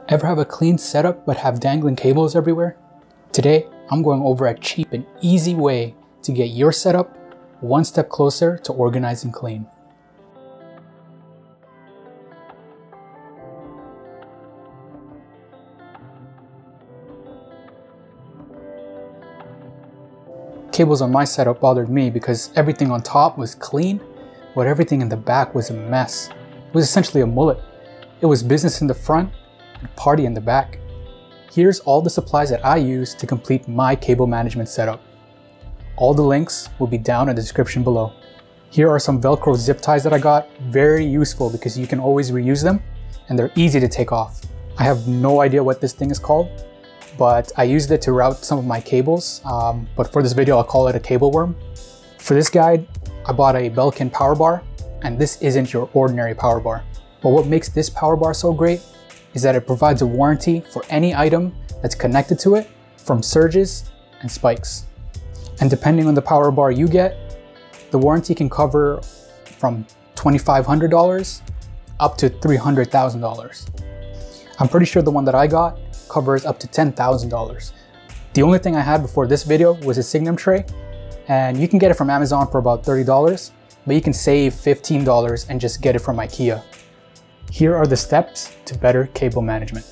Ever have a clean setup but have dangling cables everywhere? Today, I'm going over a cheap and easy way to get your setup one step closer to organized and clean. Cables on my setup bothered me because everything on top was clean, but everything in the back was a mess. It was essentially a mullet. It was business in the front and party in the back. Here's all the supplies that I use to complete my cable management setup. All the links will be down in the description below. Here are some Velcro zip ties that I got. Very useful because you can always reuse them and they're easy to take off. I have no idea what this thing is called, but I used it to route some of my cables. But for this video, I'll call it a cable worm. For this guide, I bought a Belkin power bar, and this isn't your ordinary power bar. But what makes this power bar so great is that it provides a warranty for any item that's connected to it, from surges and spikes. And depending on the power bar you get, the warranty can cover from $2,500 up to $300,000. I'm pretty sure the one that I got covers up to $10,000. The only thing I had before this video was a Signum tray, and you can get it from Amazon for about $30, but you can save $15 and just get it from IKEA. Here are the steps to better cable management.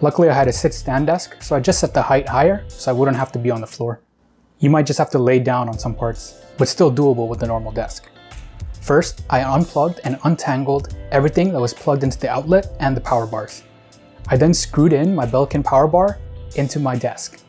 Luckily, I had a sit-stand desk, so I just set the height higher so I wouldn't have to be on the floor. You might just have to lay down on some parts, but still doable with the normal desk. First, I unplugged and untangled everything that was plugged into the outlet and the power bars. I then screwed in my Belkin power bar into my desk.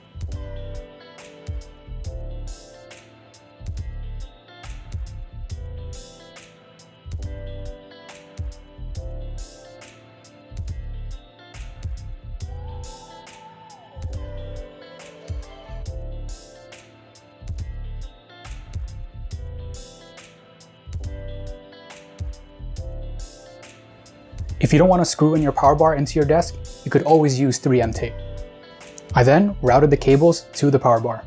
If you don't want to screw in your power bar into your desk, you could always use 3M tape. I then routed the cables to the power bar.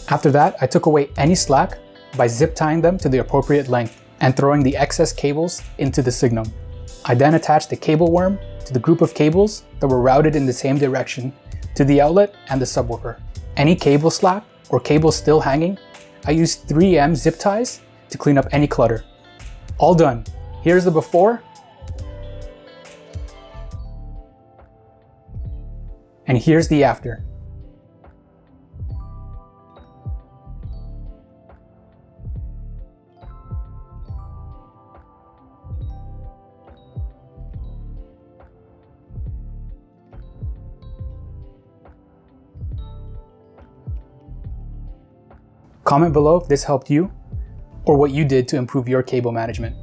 After that, I took away any slack by zip tying them to the appropriate length and throwing the excess cables into the Signum. I then attached the cable worm to the group of cables that were routed in the same direction to the outlet and the subwoofer. Any cable slack or cables still hanging, I used 3M zip ties to clean up any clutter. All done. Here's the before, and here's the after. Comment below if this helped you or what you did to improve your cable management.